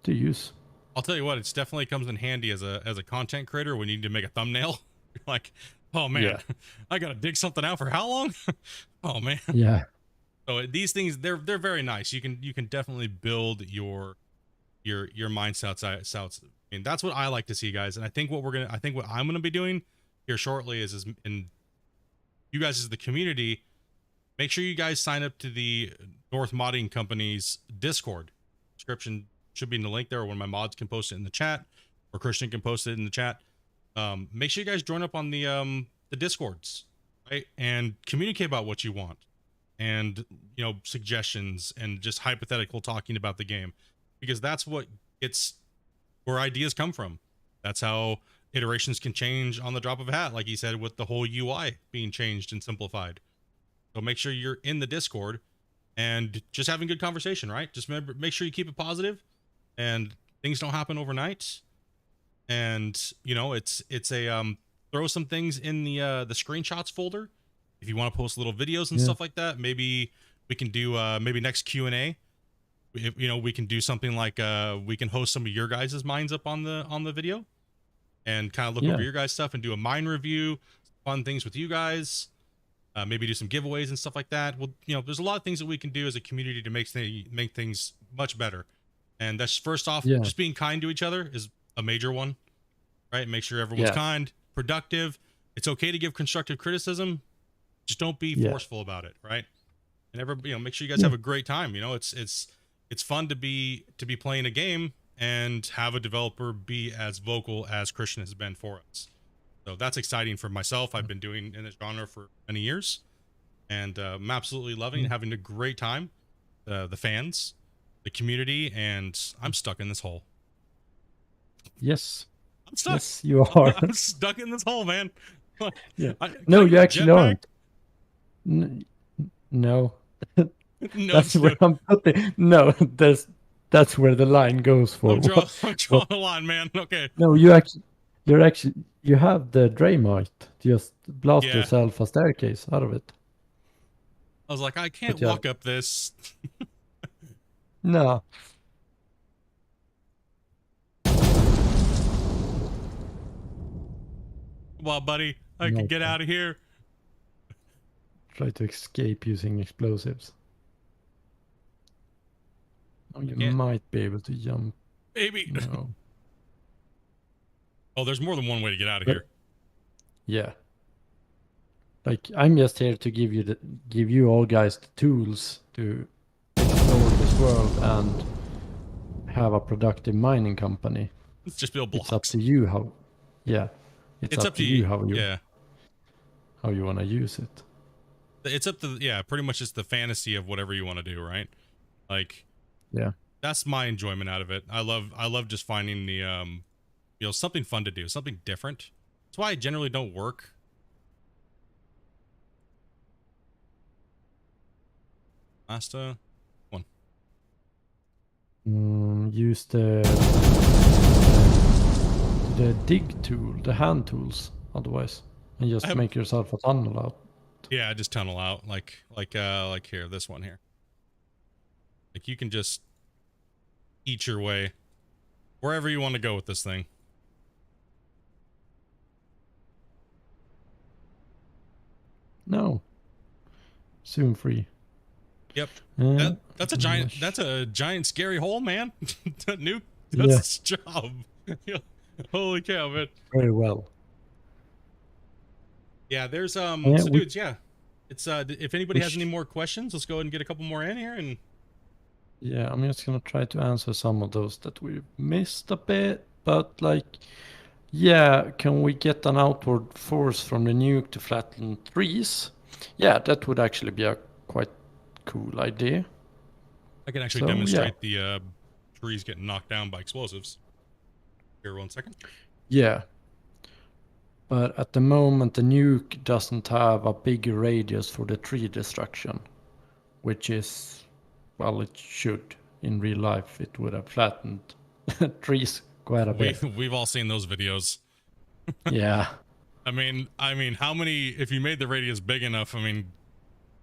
to use. I'll tell you what, it's definitely comes in handy as a content creator when you need to make a thumbnail. You're like, oh man, I gotta dig something out for how long? Oh man. Yeah. So these things, they're very nice. You can definitely build your mine sites, I mean, that's what I like to see, guys. And I think what I'm gonna be doing here shortly is and you guys as the community, make sure you guys sign up to the North Modding Company's Discord. Description should be in the link there, or one of my mods can post it in the chat, or Christian can post it in the chat. Make sure you guys join up on the Discords, right? And communicate about what you want, and suggestions, and just hypothetical talking about the game, because that's what gets where ideas come from. That's how iterations can change on the drop of a hat, like he said, with the whole UI being changed and simplified. So make sure you're in the Discord and just having good conversation, right? Just remember, make sure you keep it positive, and things don't happen overnight. And it's a throw some things in the screenshots folder if you want to post little videos and stuff like that. Maybe we can do maybe next Q&A. We can do something like we can host some of your guys' minds up on the video, and kind of look over your guys' stuff and do a mine review, fun things with you guys. Maybe do some giveaways and stuff like that. Well, there's a lot of things that we can do as a community to make things much better. And that's first off, just being kind to each other is a major one, right? Make sure everyone's kind, productive. It's okay to give constructive criticism. Just don't be forceful about it, right? And make sure you guys have a great time. It's fun to be playing a game and have a developer be as vocal as Christian has been for us. So that's exciting for myself. I've been doing in this genre for many years, and I'm absolutely loving having a great time. The fans, the community, and I'm stuck in this hole. Yes. I'm stuck. Yes, you are. I'm stuck in this hole, man. No, you actually aren't. No. That's where I'm putting. No, that's where the line goes for. I'm drawing a line, man. Okay. No, you have the Draymite. Just blast yourself a staircase out of it. I was like, I can't walk up this. No. Well, buddy, I can get out of here. Try to escape using explosives. Oh, you might be able to jump. Maybe. No. Oh, there's more than one way to get out of here. Yeah. Like, I'm just here to give you all guys the tools to explore this world and have a productive mining company. Let's just build blocks. It's up to you how. Yeah. It's up to you how you want to use it. It's up to pretty much just the fantasy of whatever you want to do, right? Like, that's my enjoyment out of it. I love just finding the something fun to do, something different. That's why I generally don't work. Last one. Use the dig tool, the hand tools, otherwise, and just make yourself a tunnel out. Yeah, just tunnel out, like here, this one here. Like, you can just eat your way wherever you want to go with this thing. No. Soon free. Yep. That's a giant scary hole, man. That nuke does its job. Holy cow, man. Very well. Yeah, there's so dudes, it's if anybody has any more questions, let's go ahead and get a couple more in here. And I'm just gonna try to answer some of those that we missed a bit, but can we get an outward force from the nuke to flatten trees? Yeah, that would actually be a quite cool idea. I can actually demonstrate the trees getting knocked down by explosives. Here, 1 second. Yeah. But at the moment, the nuke doesn't have a big radius for the tree destruction, which is, well, it should. In real life, it would have flattened trees quite a bit. We've all seen those videos. Yeah. I mean, how many, if you made the radius big enough, I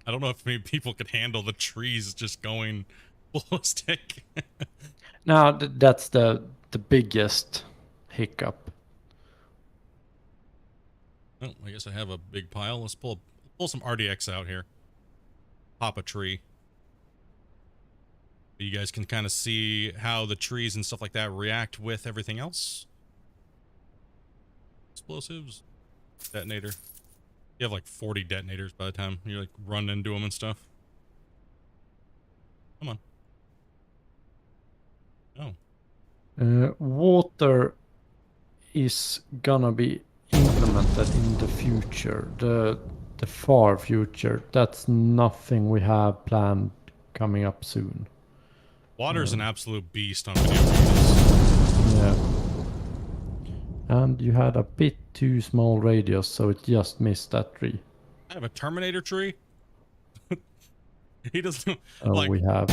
don't know if many people could handle the trees just going ballistic. No, that's the biggest hiccup. Oh, I guess I have a big pile. Let's pull some RDX out here. Pop a tree. You guys can kind of see how the trees and stuff like that react with everything else. Explosives. Detonator. You have like 40 detonators by the time you like run into them and stuff. Come on. Oh. Water is gonna be implemented in the future, the far future. That's nothing we have planned coming up soon. Water's an absolute beast on video games. Yeah. And you had a bit too small radius, so it just missed that tree. I have a Terminator tree. He doesn't We have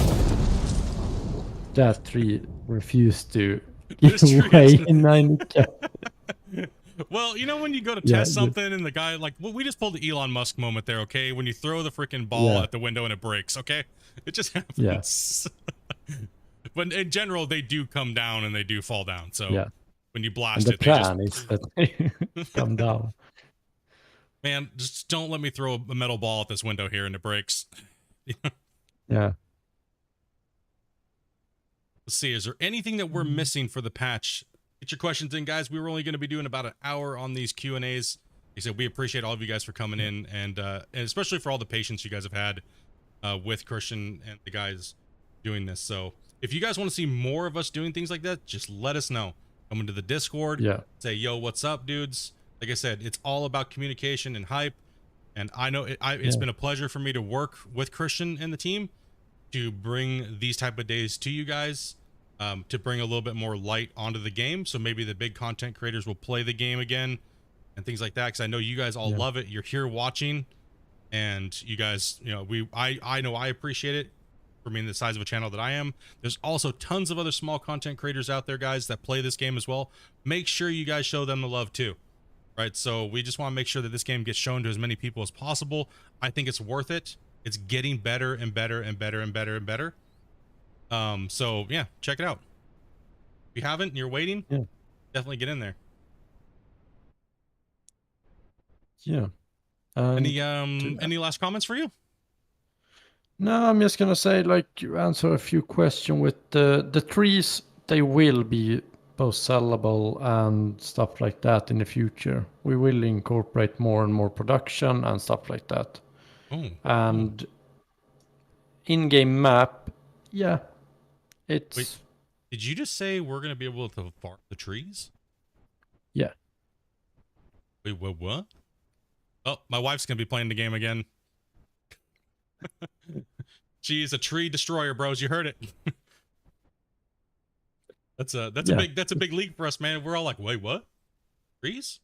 that tree refused to This give tree away is- in 90K. Well, you know when you go to Yeah, test something and the guy like we just pulled the Elon Musk moment there, okay? When you throw the freaking ball Yeah. at the window and it breaks, okay? It just happens. But in general, they do come down and they do fall down. So Yeah. when you And blast the it, they just plan is that they come down. man, just don't let me throw a metal ball at this window here and it breaks. Yeah. Let's see, is there anything that we're missing for the patch? Get your questions in, guys. We were only going to be doing about an hour on these Q&As. Like I said, we appreciate all of you guys for coming in, and especially for all the patience you guys have had with Christian and the guys doing this. So if you guys want to see more of us doing things like that, just let us know. Come into the Discord. Yeah. Say, yo, what's up, dudes? Like I said, it's all about communication and hype. And I know it's been a pleasure for me to work with Christian and the team to bring these type of days to you guys, to bring a little bit more light onto the game. So maybe the big content creators will play the game again and things like that. Because I know you guys all love it. You're here watching, and you guys, you know, I know I appreciate it for being the size of a channel that I am. There's also tons of other small content creators out there, guys, that play this game as well. Make sure you guys show them the love too. Right, so we just want to make sure that this game gets shown to as many people as possible. I think it's worth it. It's getting better and better and better and better and better. So yeah, check it out. If you haven't and you're waiting, definitely get in there. Yeah. Any last comments for you? No, I'm just gonna say, like, you answer a few questions with the trees. They will be both sellable and stuff like that in the future. We will incorporate more and more production and stuff like that. And in-game map, it's. Wait, did you just say we're gonna be able to farm the trees? Yeah. Wait, what? Oh, my wife's gonna be playing the game again. She's a tree destroyer, bros. You heard it. That's a big leap for us, man. We're all like, wait, what? Trees?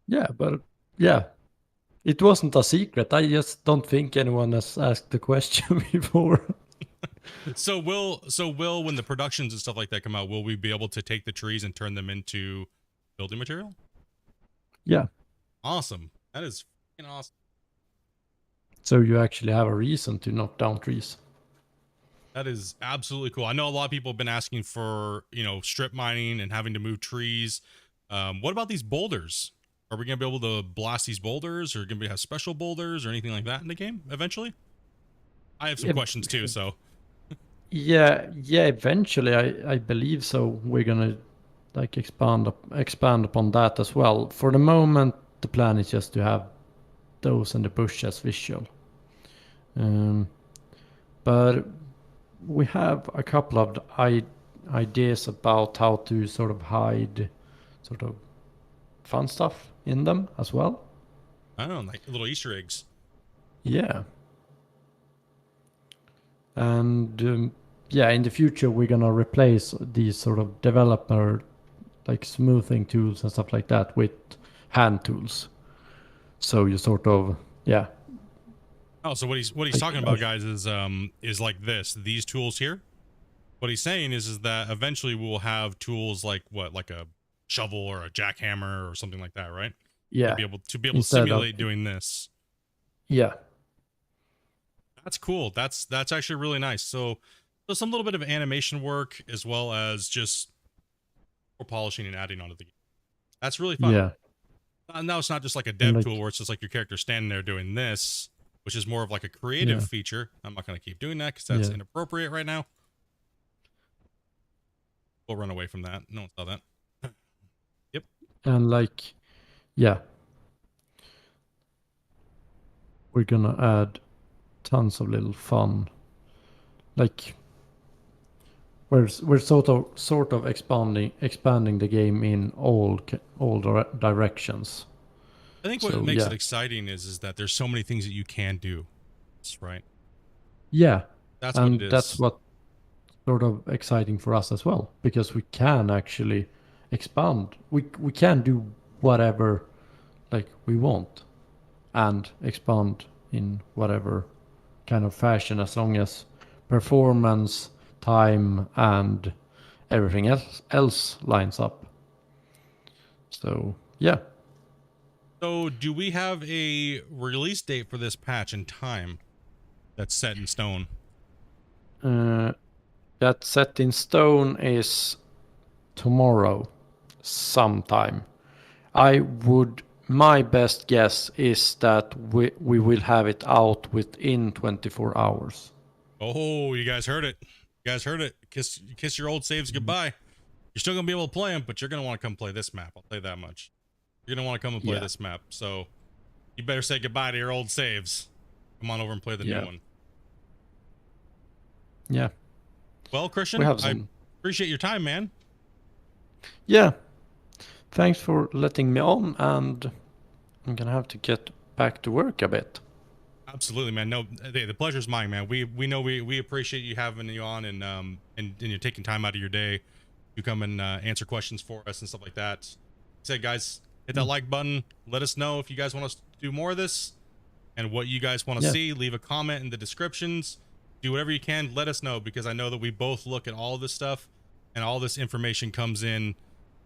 Yeah, but it wasn't a secret. I just don't think anyone has asked the question before. So will when the productions and stuff like that come out, will we be able to take the trees and turn them into building material? Yeah. Awesome. That is fucking awesome. So you actually have a reason to knock down trees. That is absolutely cool. I know a lot of people have been asking for, you know, strip mining and having to move trees. What about these boulders? Are we going to be able to blast these boulders, or going to have special boulders or anything like that in the game eventually? I have some questions too, so. Yeah, eventually I believe so. We're going to like expand upon that as well. For the moment, the plan is just to have those in the bush as visual. But we have a couple of ideas about how to sort of hide sort of fun stuff in them as well. I don't know, like little Easter eggs. Yeah. And in the future we're gonna replace these sort of developer like smoothing tools and stuff like that with hand tools. So you sort of Oh, so what he's talking about, guys, is like these tools here. What he's saying is that eventually we'll have tools like like a shovel or a jackhammer or something like that, right? Yeah. To be able to simulate doing this. Yeah. That's cool. That's actually really nice. So some little bit of animation work as well as just more polishing and adding onto the game. That's really fun. Yeah. Now it's not just like a dev tool where it's just like your character standing there doing this. which is more of like a creative Yeah. feature. I'm not going to keep doing that because that's Yeah. inappropriate right now. We'll run away from that. No one saw that. Yep. And like, yeah, we're gonna add tons of little fun. Like, we're sort of expanding the game in all directions. I think what So makes yeah, it exciting is that there's so many things that you can do. Right. yeah, That's what it and that's is. what sort of exciting for us as well, because we can actually expand. We can do whatever like we want and expand in whatever kind of fashion, as long as performance, time, and everything else lines up. So yeah, So do we have a release date for this patch and time that's set in stone? that set in stone is tomorrow sometime. My best guess is that we will have it out within 24 hours. Oh, you guys heard it. You guys heard it. Kiss your old saves goodbye. You're still gonna be able to play them, but you're gonna want to come play this map. I'll tell you that much. You're gonna want to come and play Yeah. this map. So you better say goodbye to your old saves. Come on over and play the Yeah. new one. Yeah. Well, Christian, We have I some. appreciate your time, man. Yeah. Thanks for letting me on, and I'm gonna have to get back to work a bit. Absolutely, man. No, the pleasure's mine, man. We know we appreciate you having you on and you're taking time out of your day to come and answer questions for us and stuff like that. Say, guys, hit that like button. Let us know if you guys want us to do more of this and what you guys want to Yeah. see. Leave a comment in the descriptions. Do whatever you can. Let us know, because I know that we both look at all this stuff and all this information comes in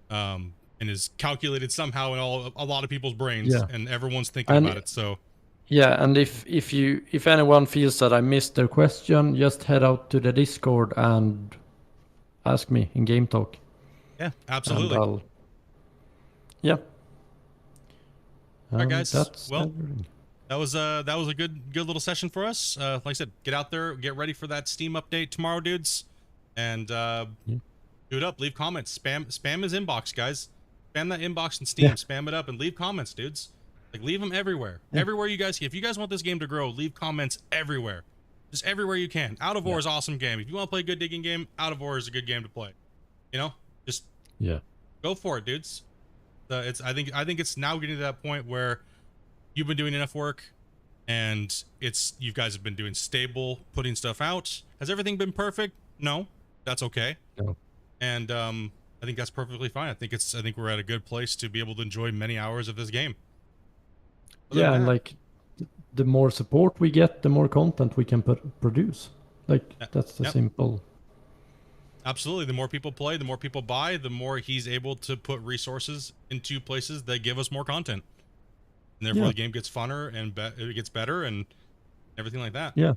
and is calculated somehow in a lot of people's brains, Yeah. and everyone's thinking And about it. So yeah, and if anyone feels that I missed their question, just head out to the Discord and ask me in game talk. yeah, And absolutely. yeah. All right, guys. That's Well, everything. that was a good little session for us. Like I said, get out there, get ready for that Steam update tomorrow, dudes, and do it up. Leave comments. Spam his inbox, guys. Spam that inbox in Steam. Yeah. Spam it up and leave comments, dudes. Like, leave them everywhere. Yeah. Everywhere you guys. If you guys want this game to grow, leave comments everywhere. Just everywhere you can. Out of Ore is an awesome game. If you want to play a good digging game, Out of Ore is a good game to play. You know, just Yeah. go for it, dudes. I think it's now getting to that point where you've been doing enough work, and you guys have been doing stable, putting stuff out. Has everything been perfect? No, that's okay. No. And I think that's perfectly fine. I think we're at a good place to be able to enjoy many hours of this game. Other Yeah, than and that, like the more support we get, the more content we can produce. Like that's the Yep. simple. Absolutely. The more people play, the more people buy, the more he's able to put resources into places that give us more content. And therefore the game gets funner and it gets better and everything like that. Yeah.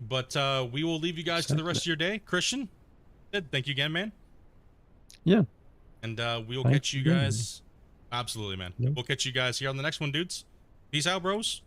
But we will leave you guys to the rest of your day. Christian, thank you again, man. Yeah. And we will Thanks catch you again. guys. Absolutely, man. Yeah. We'll catch you guys here on the next one, dudes. Peace out, bros.